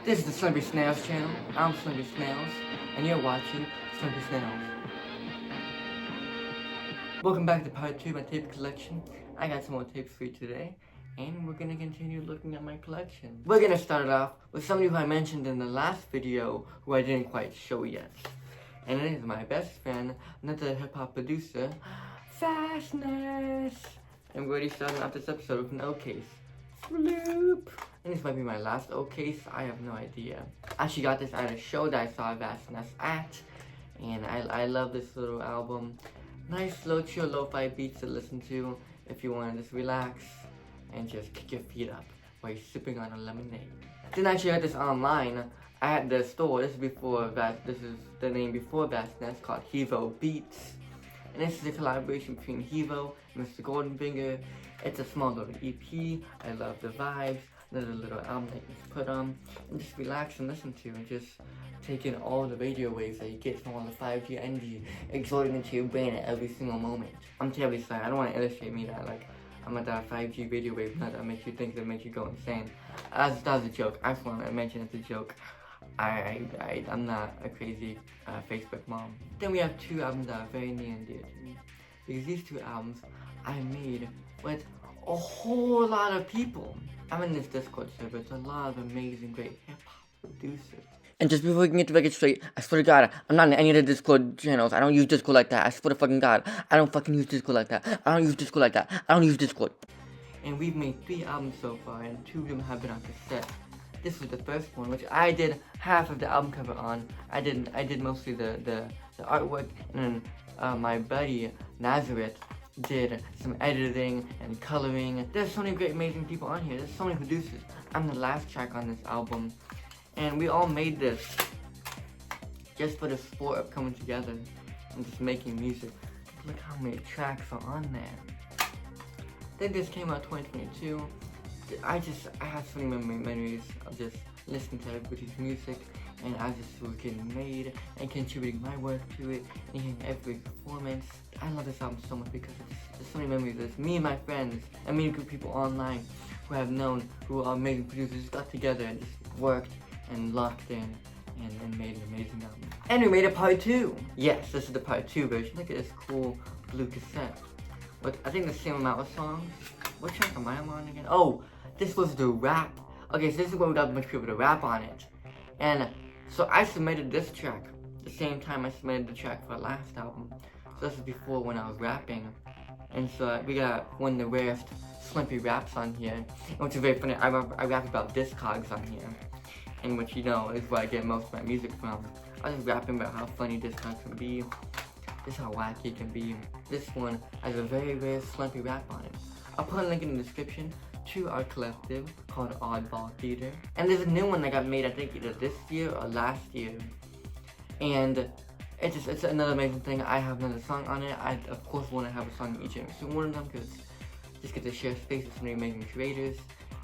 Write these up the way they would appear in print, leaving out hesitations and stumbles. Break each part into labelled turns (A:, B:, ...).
A: This is the Stonebridge Snails channel. I'm Stonebridge Snails, and you're watching Stonebridge Snails. Welcome back to part 2 of my tape collection. I got some more tapes for you today, and we're gonna continue looking at my collection. We're gonna start it off with somebody who I mentioned in the last video who I didn't quite show yet. And it is my best friend, another hip-hop producer, Fastness. And we're already starting off this episode with an O case. Bloop. And this might be my last O case, I have no idea. I actually got this at a show that I saw Fastness at, and I love this little album. Nice low chill lo-fi beats to listen to if you want to just relax and just kick your feet up while you're sipping on a lemonade. Didn't actually get this online. I had the store. This is the name before Fastness, called Hevo Beats. And this is a collaboration between Hevo and Mr. Goldenfinger. It's a small little EP. I love the vibes. Another little album that you can put on and just relax and listen to, and just take in all the radio waves that you get from all the 5G energy exploding into your brain at every single moment. I'm terribly sorry. I don't want to illustrate me that like I'm at that 5G radio wave nut that makes you think, that makes you go insane. That was a joke. I just want to mention it's a joke. I'm not a crazy Facebook mom. Then we have two albums that are very near and dear to me, because these two albums I made with a whole lot of people. I'm in this Discord server. It's a lot of amazing, great hip-hop producers. And just before we can get the record straight, I swear to God, I'm not in any of the Discord channels. I don't use Discord like that. I swear to fucking God, I don't fucking use Discord like that. I don't use Discord like that. I don't use Discord. And we've made 3 albums so far, and 2 of them have been on cassette. This was the first one, which I did half of the album cover on. I did mostly the artwork, and then my buddy Nazareth did some editing and coloring. There's so many great, amazing people on here. There's so many producers. I'm the last track on this album, and we all made this just for the sport of coming together and just making music. Look how many tracks are on there. Then this came out 2022. I have so many memories of just listening to everybody's music, and I just was getting made and contributing my work to it and hearing every performance. I love this album so much because there's so many memories. There's me and my friends and many good people online who I've known who are amazing producers, just got together and just worked and locked in and made an amazing album. And we made a part 2. Yes, this is the part 2 version. Look at this cool blue cassette with I think the same amount of songs. What track am I on again? Oh, this was the rap. Okay, so this is when we got a bunch of people to rap on it. And so I submitted this track the same time I submitted the track for the last album. So this is before when I was rapping. And so we got one of the rarest Slimpy raps on here, which is very funny. I rap about Discogs on here, and which you know is where I get most of my music from. I was just rapping about how funny Discogs can be, just how wacky it can be. This one has a very rare Slimpy rap on it. I'll put a link in the description to our collective called Oddball Theater. And there's a new one that got made, I think either this year or last year. And it's another amazing thing. I have another song on it. I of course want to have a song each and every single one of them, because just get to share space with so many amazing creators.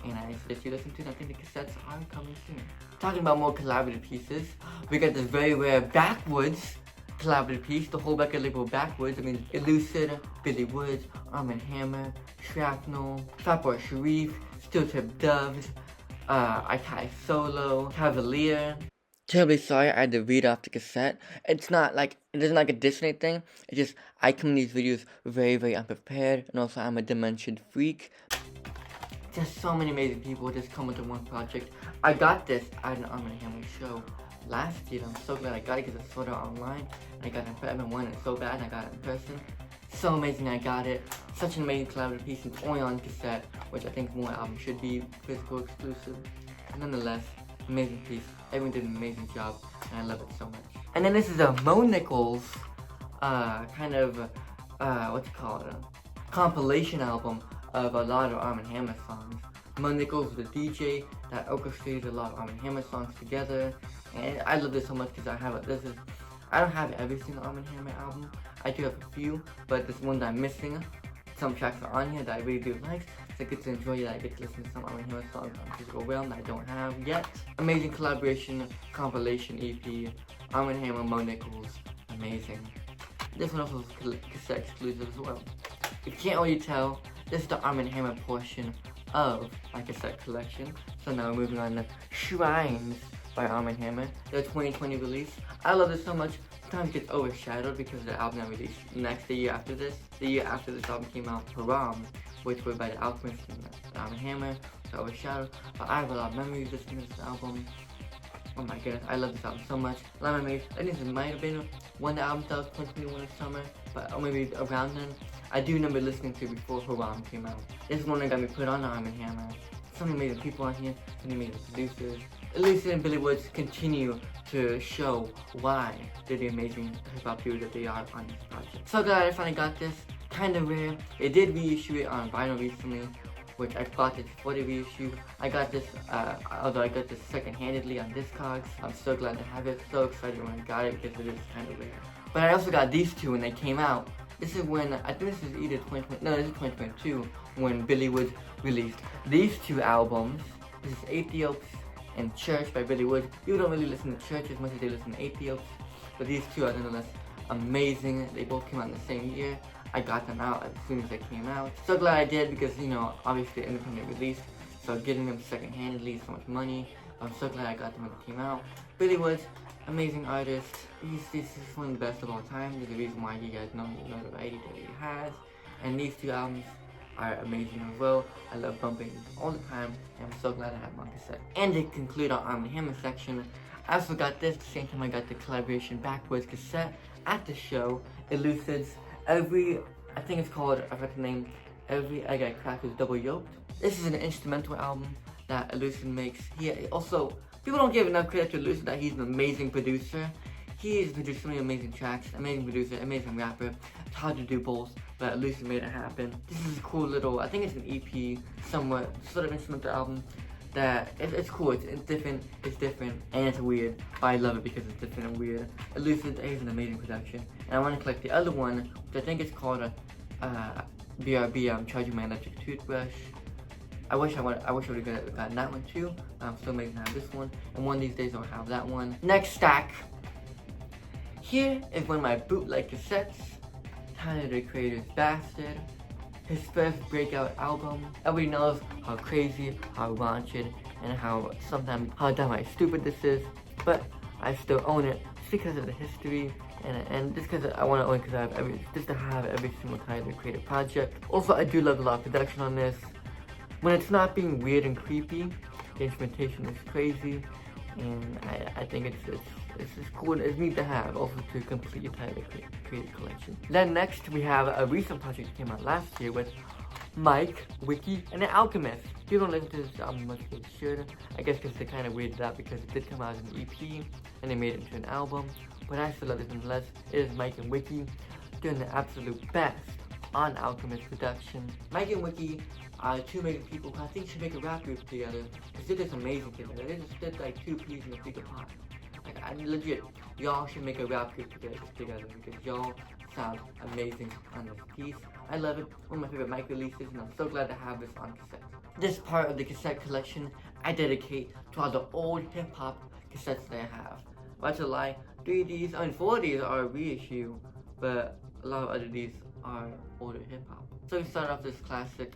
A: And I suggest you listen to it. I think the cassettes are coming soon. Talking about more collaborative pieces, we got this very rare Backwoods collaborative piece. The whole record label Backwoods. I mean, Elucid, Billy Woods, Arm & Hammer, Shrapnel, Fatboy Sharif, Steel Tip Doves, Ikai Solo, Cavalier. Terribly sorry I had to read off the cassette. It's not like, it isn't like a Disney thing. It's just, I come in these videos very, very unprepared, and also I'm a dimension freak. There's so many amazing people just come into one project. I got this at an Arm & Hammer show last year. I'm so glad I got it because it's sold out online. And I got it in person. I've been wanting it so bad, and I got it in person. So amazing I got it. Such an amazing collaborative piece. It's only on cassette, which I think more albums should be physical exclusive. And nonetheless, amazing piece. Everyone did an amazing job, and I love it so much. And then this is a Mo Nichols compilation album of a lot of Arm & Hammer songs. Mo Nichols was the DJ that orchestrated a lot of Arm & Hammer songs together, and I love this so much because I don't have every single Arm & Hammer album. I do have a few, but this one that I'm missing. Some tracks are on here that I really do like, so I get to enjoy it. I get to listen to some Arm & Hammer songs on physical realm that I don't have yet. Amazing collaboration, compilation EP, Arm & Hammer, Mo Nichols, amazing. This one also is cassette exclusive as well. If you can't already tell, this is the Arm & Hammer portion of my cassette collection. So now we're moving on to Shrines by Arm & Hammer, their 2020 release. I love this so much. Sometimes it gets overshadowed because the album that released the year after this. The year after this album came out, Haram, which was by the Alchemist and Arm & Hammer, so overshadowed. But I have a lot of memories listening to this album. Oh my goodness, I love this album so much. A lot of memories. I think this might have been one of the albums that was 2021 in summer, but or maybe around then. I do remember listening to it before Haram came out. This is one that got me put on Arm & Hammer. Some amazing people on here, some amazing producers. Lucid and Billy Woods continue to show why they're the amazing hip-hop duo that they are on this project. So glad I finally got this. Kinda rare. They did reissue it on vinyl recently, which I bought this before the reissue. I got this, although I got this second-handedly on Discogs. I'm so glad to have it. So excited when I got it because it is kind of rare. But I also got these two when they came out. This is when, I think this is either 2020, no, this is 2022, when Billy Woods released these two albums. This is Aethiops and Church by Billy Woods. People don't really listen to Church as much as they listen to Aethiops, but these two are nonetheless amazing. They both came out in the same year. I got them out as soon as they came out. So glad I did because, you know, obviously independent release, so getting them second-handedly is so much money. I'm so glad I got them when they came out. Billy Woods, amazing artist. This is one of the best of all time. There's a reason why he has no notoriety that he has. And these two albums are amazing as well. I love bumping these all the time, and I'm so glad I have them on cassette. And to conclude our Arm & Hammer section, I also got this the same time I got the collaboration Backwards cassette at the show. It elucidates every, I think it's called, I forgot the name, Every Egg I Crack is Double Yolked. This is an instrumental album that Elucid makes. He also, people don't give enough credit to Elucid that he's an amazing producer. He has produced so many amazing tracks, amazing producer, amazing rapper. It's hard to do both, but Elucid made it happen. This is a cool little, I think it's an EP, somewhat, sort of instrumental album that, it's cool, it's different, and it's weird. But I love it because it's different and weird. Elucid is an amazing production. And I want to collect the other one, which I think is called BRB, I'm Charging My Electric Toothbrush. I wish I would have gotten that one too. I'm still amazing to have this one, and one of these days I'll have that one. Next stack. Here is one of my bootleg cassettes. Tyler the Creator's Bastard. His first breakout album. Everybody knows how crazy, how raunchy, and how downright stupid this is. But I still own it just because of the history. And just because I want to own it because I have just to have every single Tyler the Creator project. Also, I do love a lot of production on this. When it's not being weird and creepy, the instrumentation is crazy, and I think it's just cool. It's neat to have, also to complete your Tyler Creator collection. Then next we have a recent project that came out last year with Mike, Wiki, and The Alchemist. People don't listen to this album much as they should. I guess because they kind of weirded out because it did come out as an EP and they made it into an album. But I still love this nonetheless. It is Mike and Wiki doing the absolute best on Alchemist production. Mike and Wiki are two amazing people who I think should make a rap group together. Because they're just amazing together. They just did like two peas in a bigger pot. Like, I mean, legit, y'all should make a rap group together because y'all sound amazing on this piece. I love it. One of my favorite Mike releases, and I'm so glad to have this on cassette. This part of the cassette collection I dedicate to all the old hip-hop cassettes that I have. That's a lie. 4 of these are a reissue, but a lot of other these are older hip-hop. So we start off this classic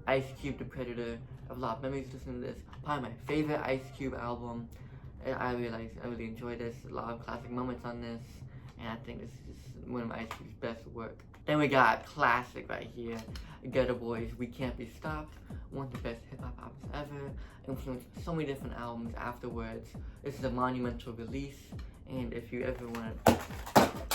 A: Ice Cube, The Predator. I have a lot of memories listening to this. Probably my favorite Ice Cube album. And I really enjoy this. A lot of classic moments on this, and I think this is just one of Ice Cube's best work. Then we got a classic right here, Ghetto Boys, We Can't Be Stopped. One of the best hip hop albums ever. Influenced so many different albums afterwards. This is a monumental release, and if you ever want to,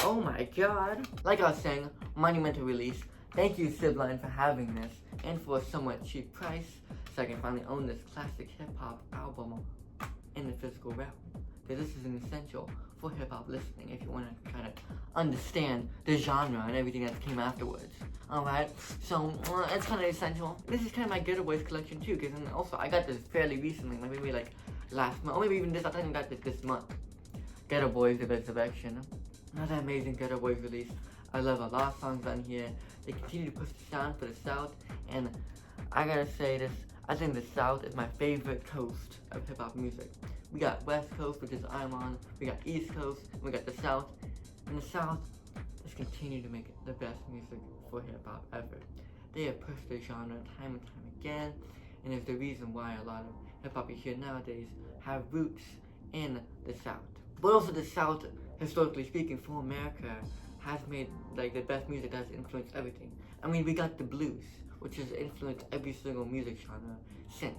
A: oh my god! Like I was saying, monumental release. Thank you, Sibline, for having this, and for a somewhat cheap price, so I can finally own this classic hip hop album in the physical realm. Because this is an essential for hip hop listening if you want to kind of understand the genre and everything that came afterwards. Alright, so it's kind of essential. This is kind of my Ghetto Boys collection too, because also I got this fairly recently, like maybe like last month, or maybe even this, I think I got this month. Ghetto Boys, The Resurrection. Another amazing Ghetto Boys release. I love a lot of songs on here. They continue to push the sound for the South, and I gotta say this, I think the South is my favorite coast of hip-hop music. We got West Coast, which is I'm on, we got East Coast, and we got the South. And the South has continued to make the best music for hip-hop ever. They have pushed the genre time and time again, and it's the reason why a lot of hip-hop you hear nowadays have roots in the South. But also the South, historically speaking, for America, has made like the best music that's influenced everything. I mean, we got the blues, which has influenced every single music genre since.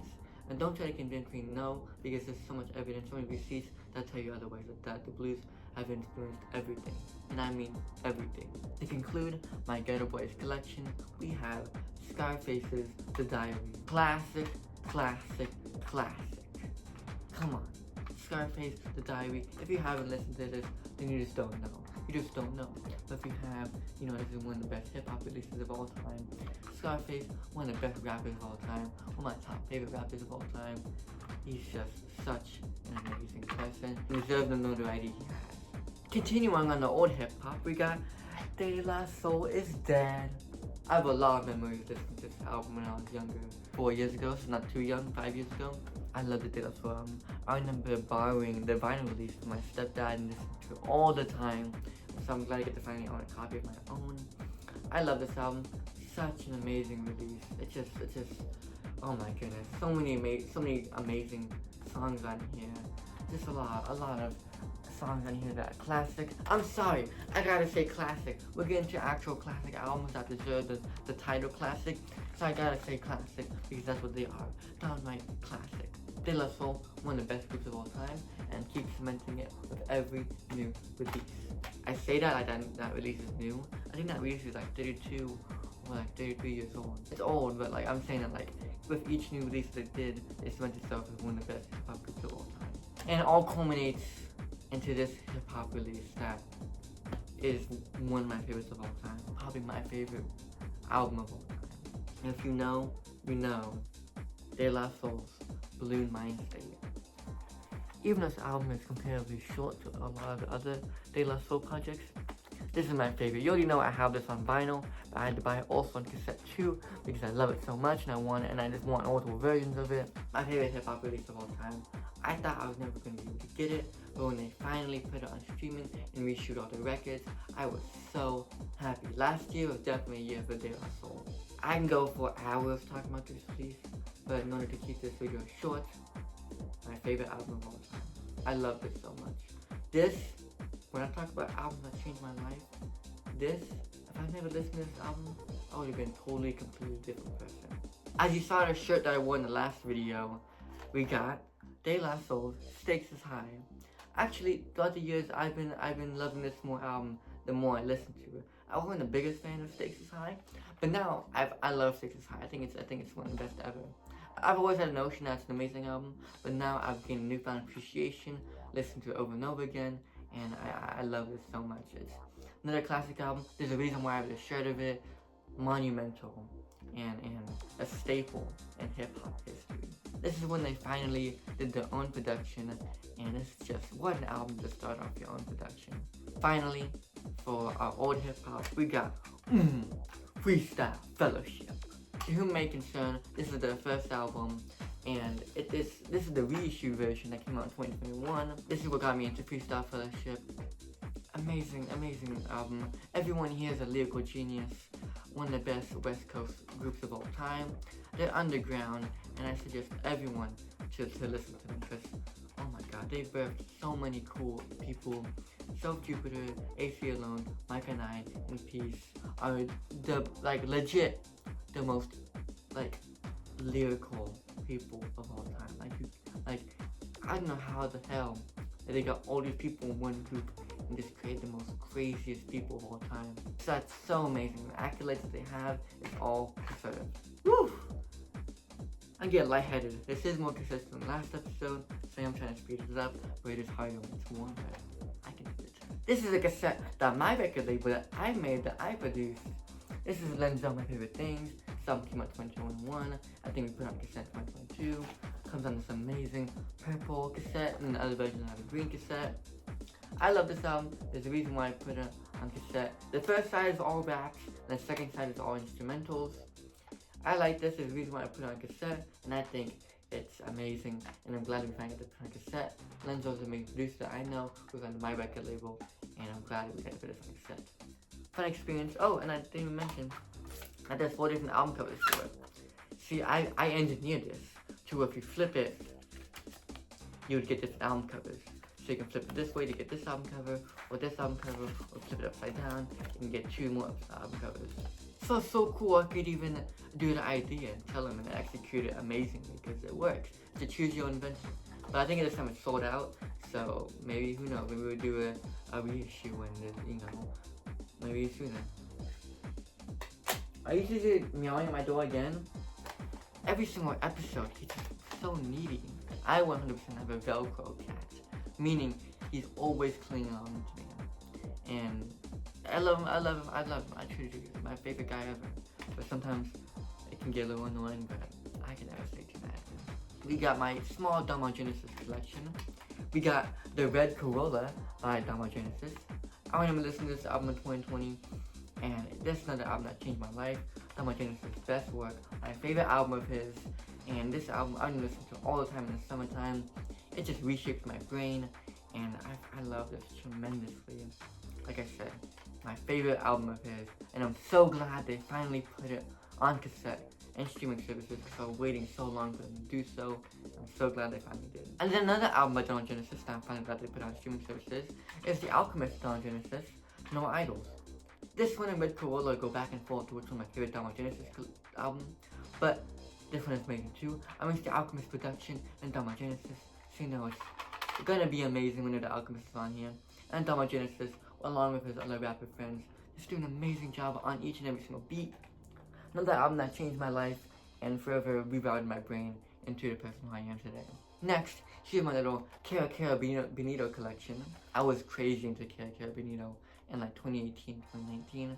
A: And don't try to convince me no, because there's so much evidence, so many receipts that tell you otherwise, that the blues have influenced everything. And I mean everything. To conclude my Ghetto Boys collection, we have Scarface's The Diary. Classic, classic, classic. Come on. Scarface, The Diary. If you haven't listened to this, then you just don't know. You just don't know. But if you have, you know, this is one of the best hip-hop releases of all time. Scarface, one of the best rappers of all time. One of my top favorite rappers of all time. He's just such an amazing person. He deserves the notoriety he has. Continuing on the old hip-hop, we got De La Soul Is Dead. I have a lot of memories listening to this album when I was younger. 4 years ago, so not too young, 5 years ago. I love the De La Soul album. I remember borrowing the vinyl release from my stepdad and listening to it all the time. So I'm glad I get to finally own a copy of my own. I love this album. Such an amazing release. It's just, oh my goodness. So many amazing songs on here. Just a lot of songs on here that are classic. I'm sorry, I gotta say classic. We're getting to actual classic albums that deserve the title classic. So I gotta say classic because that's what they are. Downright classic. De La Soul, one of the best groups of all time, and keep cementing it with every new release. I say that like that release is new. I think that release is like 32 or like 33 years old. It's old, but like I'm saying that like with each new release they did, it cemented itself as one of the best hip-hop groups of all time. And it all culminates into this hip-hop release that is one of my favorites of all time. Probably my favorite album of all time. And if you know, you know. De La Soul's Balloon Mind State. Even though this album is comparatively short to a lot of the other De La Soul projects, this is my favorite. You already know I have this on vinyl, but I had to buy it also on cassette too because I love it so much and I want it, and I just want multiple versions of it. My favorite hip-hop release of all time. I thought I was never going to be able to get it, but when they finally put it on streaming and reshoot all the records, I was so happy. Last year was definitely a year for De La Soul. I can go for hours talking about this release, but in order to keep this video short, my favorite album of all time. I love this so much. This, when I talk about albums that changed my life, this, if I never listened to this album, I would have been totally, completely different person. As you saw the shirt that I wore in the last video, we got De La Soul's Stakes Is High. Actually, throughout the years, I've been loving this more album the more I listen to it. I wasn't the biggest fan of Stakes Is High, but now I love Stakes Is High. I think it's one of the best ever. I've always had a notion that it's an amazing album, but now I've gained a newfound appreciation, listened to it over and over again, and I love it so much. It's another classic album. There's a reason why I have a shirt of it. Monumental and a staple in hip-hop history. This is when they finally did their own production, and it's just, what an album to start off your own production. Finally, for our old hip-hop, we got Freestyle Fellowship. To whom may concern, this is their first album, and this is the reissue version that came out in 2021. This is what got me into Freestyle Fellowship. Amazing, amazing album. Everyone here is a lyrical genius. One of the best West Coast groups of all time. They're underground, and I suggest everyone to listen to them because, oh my god, they birthed so many cool people. Self Jupiter, AC Alone, Mike and I, in Peace are the, legit, the most, lyrical people of all time. I don't know how the hell they got all these people in one group and just create the most craziest people of all time. So that's so amazing. The accolades that they have is all deserved. Woo! I get lightheaded. This is more consistent than last episode, so I'm trying to speed it up, but it is harder when it's more, but I can do it. This is a cassette that my record label that I made, that I produced. This is Lenzo, My Favorite Things. This album came out in 2021. I think we put out cassette in 2022. Comes on this amazing purple cassette, and the other version have a green cassette. I love this album. There's a reason why I put it on cassette. The first side is all raps, and the second side is all instrumentals. I like this. There's a reason why I put it on cassette, and I think it's amazing, and I'm glad we finally got to put it on cassette. Lenzo's a main producer that I know who's on my record label, and I'm glad we got to put this on cassette. Fun experience. Oh, and I didn't even mention, And there's 4 different album covers to it. See, I engineered this to where if you flip it, you would get different album covers. So you can flip it this way to get this album cover, or this album cover, or flip it upside down, you can get 2 more album covers. So it's so cool, I could even do the idea and tell them and execute it amazingly, because it works. It's a choose your own invention. But I think at this time it's sold out, so maybe, who knows, maybe we'll do a reissue when there's, you know, maybe sooner. I used to hear meowing at my door again. Every single episode, he's just so needy. I 100% have a Velcro cat, meaning he's always clinging on to me. And I love him, I truly do. He's my favorite guy ever. But sometimes it can get a little annoying, but I can never say too bad. We got my small Genesis collection. We got the Red Corolla by Genesis. I remember listening to this album in 2020, and this is another album that changed my life. Genesis' best work, my favorite album of his, and this album I listen to all the time in the summertime. It just reshaped my brain, and I love this tremendously. Like I said, my favorite album of his, and I'm so glad they finally put it on cassette and streaming services because I was waiting so long for them to do so. I'm so glad they finally did. And then another album by Genesis that I'm finally glad they put on streaming services is The Alchemist Genesis, No Idols. This one and Red Corolla go back and forth to which one of my favorite Genesis album, but this one is amazing too. I miss The Alchemist production and Genesis, so you know it's gonna be amazing when The Alchemist is on here. And Genesis, along with his other rapper friends, just do an amazing job on each and every single beat. Another album that changed my life and forever rerouted my brain into the person who I am today. Next, here's my little Cara Benito collection. I was crazy into Cara Benito in like 2018, 2019,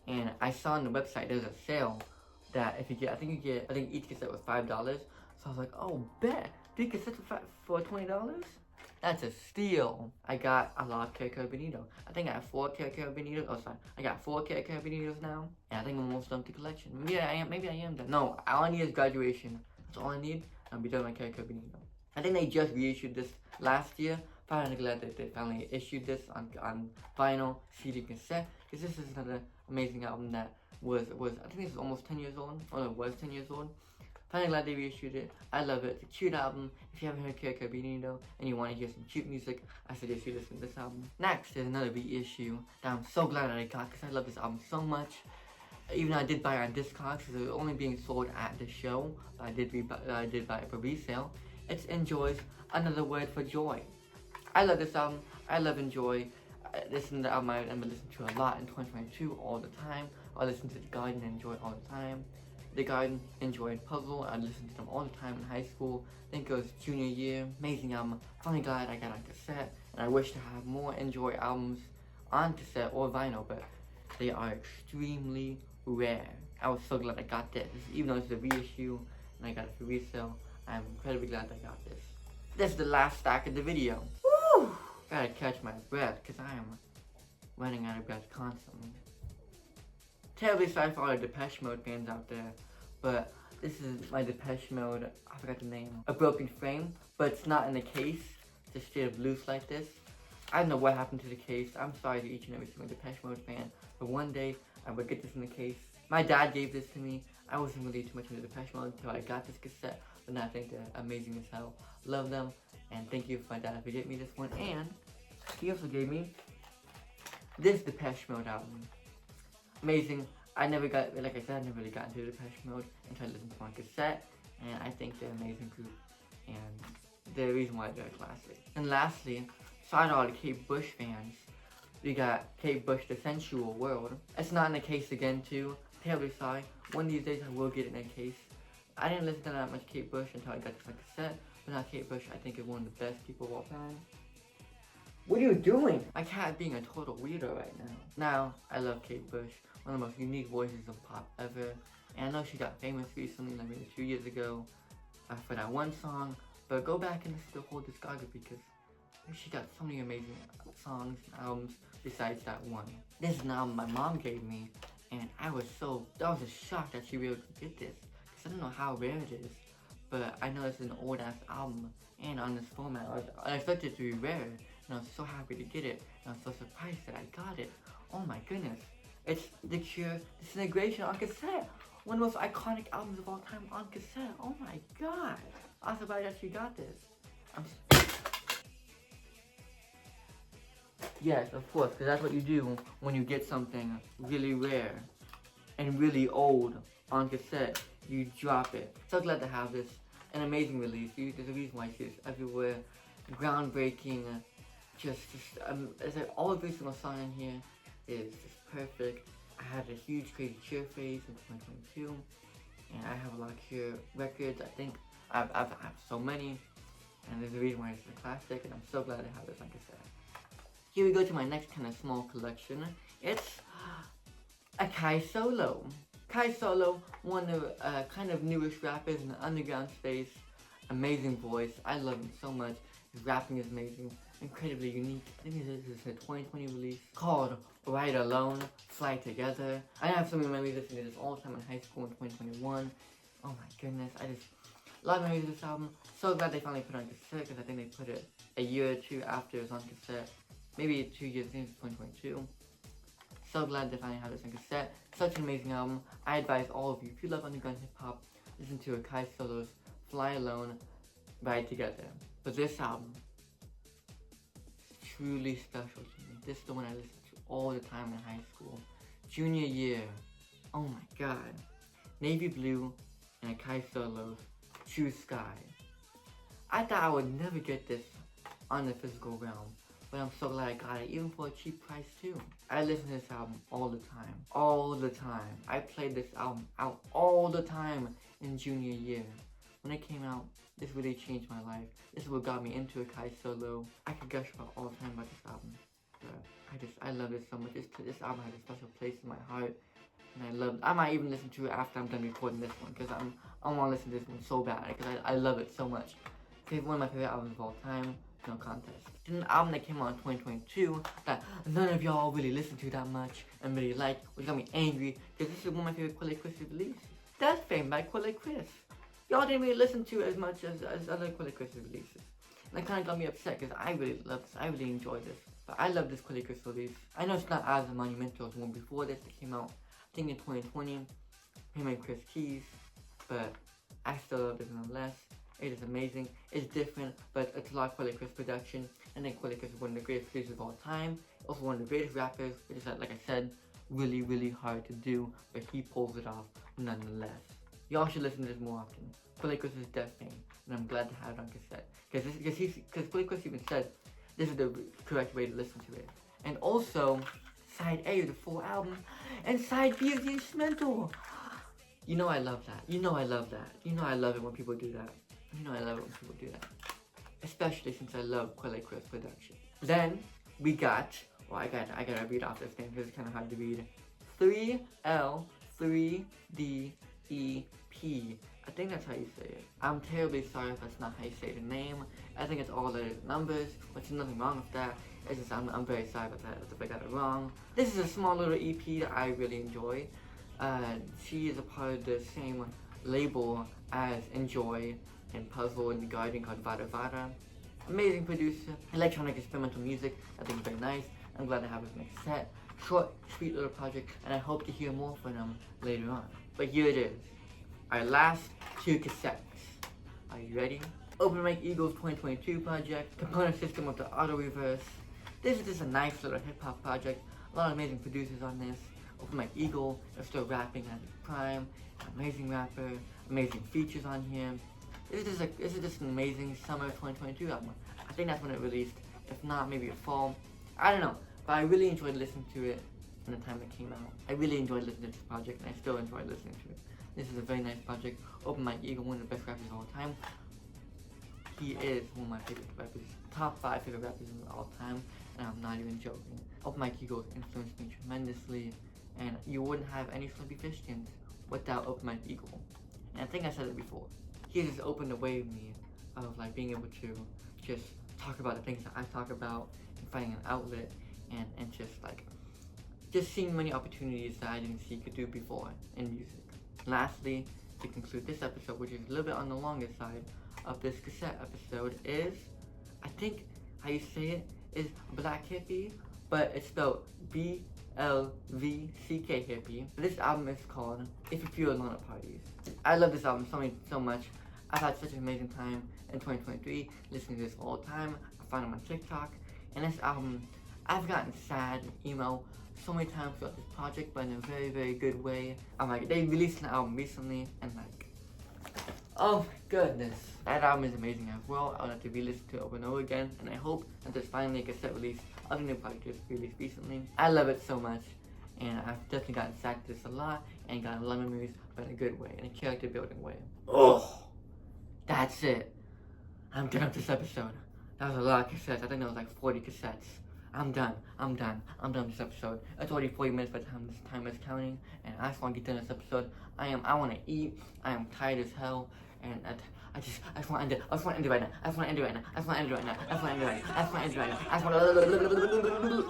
A: and I saw on the website there's a sale that if you get, I think each cassette was $5. So I was like, oh, bet, 3 cassettes for $20? That's a steal. I got a lot of Cara Benito. I think I have 4 Cara Benitos. Oh, sorry. I got 4 Cara Benitos now. And I think I'm almost done with the collection. Maybe I am done. No, all I need is graduation. That's all I need. I'll be done with my Cara Benito. I think they just reissued this last year. Finally glad that they finally issued this on vinyl, CD, cassette. Because this is another amazing album that was I think this is almost 10 years old. Or it was 10 years old. Finally glad they reissued it. I love it. It's a cute album. If you haven't heard Cara Benito and you want to hear some cute music, I suggest you listen to this album. Next is another reissue that I'm so glad that I got because I love this album so much. Even though I did buy it on Discogs because it was only being sold at the show, but I did buy it for resale. It's Enjoy's Another Word for Joy. I love this album. I love Enjoy. This is the album I've been listening to a lot in 2022 all the time. I listen to The Garden and Enjoy all the time. The Garden, Enjoy, and Puzzle. I listened to them all the time in high school. I think it was junior year. Amazing album. Finally glad I got on cassette. And I wish to have more Enjoy albums on cassette or vinyl, but they are extremely rare. I was so glad I got this. Even though it's a reissue and I got it for resale, I'm incredibly glad I got this. This is the last stack of the video. Woo! Gotta catch my breath because I am running out of breath constantly. Terribly sorry for all the Depeche Mode fans out there, but this is my Depeche Mode, I forgot the name, A Broken Frame, but it's not in the case, it's just straight up loose like this. I don't know what happened to the case. I'm sorry to each and every single Depeche Mode fan, but one day I would get this in the case. My dad gave this to me. I wasn't really too much into Depeche Mode until I got this cassette, but now I think they're amazing as hell. Love them, and thank you for my dad for getting me this one, and he also gave me this Depeche Mode album. Amazing. I never got, like I said, I never really got into Depeche Mode until I listened to them on cassette, and I think they're an amazing group, and they're the reason why they're a classic. And lastly, sorry to all the Kate Bush fans. We got Kate Bush, The Sensual World. It's not in the case again too. Terribly sorry. One of these days I will get it in a case. I didn't listen to that much Kate Bush until I got this on cassette, but now Kate Bush I think is one of the best people of all time. What are you doing? My cat being a total weirdo right now. Now, I love Kate Bush, one of the most unique voices of pop ever. And I know she got famous recently, like maybe 2 years ago, for that one song. But go back and listen to the whole discography because she got so many amazing songs and albums besides that one. This is an album my mom gave me, and I was just shocked that she really did this. Because I don't know how rare it is, but I know it's an old ass album, and on this format, I expected it to be rare. And I was so happy to get it, and I was so surprised that I got it. Oh my goodness. It's The Cure, Disintegration on cassette. One of the most iconic albums of all time on cassette. Oh my god. I'm so glad that you got this. Yes, of course, because that's what you do when you get something really rare and really old on cassette. You drop it. So glad to have this. An amazing release. There's a reason why I see this everywhere. Groundbreaking. It's like all every single song in here is just perfect. I had a huge Crazy Cheer phase in 2022, and I have a lot of Cure records. I think I've so many, and there's a reason why it's a classic, and I'm so glad to have this on cassette. Here we go to my next kind of small collection. It's a Kai Solo. Kai Solo, one of the kind of newish rappers in the underground space. Amazing voice. I love him so much. His rapping is amazing. Incredibly unique. I think this is a 2020 release called Ride Alone, Fly Together. I have so many memories listening to this all the time in high school in 2021. Oh my goodness. A lot of memories of this album. So glad they finally put it on cassette, because I think they put it a year or two after it was on cassette. Maybe 2 years into 2022. So glad they finally have this on cassette. Such an amazing album. I advise all of you, if you love underground hip hop, listen to a Kai Solo's Fly Alone, Ride Together. But this album is truly special to me. This is the one I listened to all the time in high school. Junior year. Oh my god. Navy Blue and a Kai Solo's True Sky. I thought I would never get this on the physical realm, but I'm so glad I got it, even for a cheap price too. I listen to this album all the time. All the time. I played this album out all the time in junior year. When it came out, this really changed my life. This is what got me into a Kai Solo. I could gush about all the time about this album. But I love it so much. This album has a special place in my heart. And I might even listen to it after I'm done recording this one, because I want to listen to this one so bad, because I love it so much. It's one of my favorite albums of all time. No contest. It's an album that came out in 2022 that none of y'all really listened to that much and really liked, which got me angry, because this is one of my favorite Quelle Chris releases. Death Fame by Quelle Chris. Y'all didn't really listen to it as much as other Quelle Chris releases. And that kind of got me upset, because I really love this. I really enjoyed this. But I love this Quelle Chris release. I know it's not as monumental as the one before this that came out, I think in 2020, him and Chris Keys, but I still love it nonetheless. It is amazing. It's different, but it's a lot of Quelle Chris production. And then Quelle Chris is one of the greatest producers of all time. Also one of the greatest rappers, which is, like I said, really, really hard to do, but he pulls it off nonetheless. Y'all should listen to this more often. Quelle Chris is Death Fame, and I'm glad to have it on cassette. Because Quelle Chris even said this is the correct way to listen to it. And also, Side A of the full album, and Side B of the instrumental. You know I love that. You know I love that. You know I love it when people do that. You know I love it when people do that. Especially since I love Quelle Chris production. Then we got, well I gotta read off this thing because it's kind of hard to read. 3L3DEP. I think that's how you say it. I'm terribly sorry if that's not how you say the name. I think it's all the numbers, which is nothing wrong with that. It's just I'm very sorry about that if I got it wrong. This is a small little EP that I really enjoy. She is a part of the same label as Enjoy and Puzzle and The Guardian called Vada Vada. Amazing producer, electronic experimental music. I think it's very nice. I'm glad to have this next set. Short, sweet little project, and I hope to hear more from them later on. But here it is, our last two cassettes. Are you ready? Open Mic Eagle's 2022 project, component system with the auto reverse. This is just a nice little hip hop project. A lot of amazing producers on this. Open Mic Eagle is still rapping at his prime. Amazing rapper, amazing features on here. This is just an amazing summer 2022 album. I think that's when it released. If not, maybe a fall. I don't know. But I really enjoyed listening to it in the time it came out. I really enjoyed listening to this project, and I still enjoy listening to it. This is a very nice project. Open Mic Eagle, one of the best rappers of all time. He is one of my favorite rappers. Top 5 favorite rappers of all time, and I'm not even joking. Open Mic Eagle influenced me tremendously, and you wouldn't have any Slippy Fish Skins without Open Mic Eagle. And I think I said it before. He just opened the way of me of like being able to just talk about the things that I talk about and finding an outlet and just seeing many opportunities that I didn't see could do before in music. Lastly, to conclude this episode, which is a little bit on the longer side of this cassette episode, is, I think how you say it is Black Hippie, but it's spelled LVCK hippie. This album is called If You Feel Alone at Parties. I love this album so much. I've had such an amazing time in 2023 listening to this all the time. I found it on TikTok. And this album, I've gotten sad and emo so many times throughout this project, but in a very good way. I'm like, they released an album recently, and like, oh my goodness. That album is amazing as well. I would have to re-listen to it over and over again, and I hope that there's finally a cassette release of the new project just released recently. I love it so much, and I've definitely gotten sad to this a lot, and gotten a lot of memories, but in a good way, in a character building way. Oh, that's it. I'm done with this episode. That was a lot of cassettes. I think there was like 40 cassettes. I'm done with this episode. It's already 40 minutes by the time this time is counting, and I just want to get done with this episode. I want to eat. I am tired as hell, and I just want to end it. I just want to end it right now. I just want to end it right now. I just want to end it right now. I just want to end it right now. I just want to end it right now. I just want to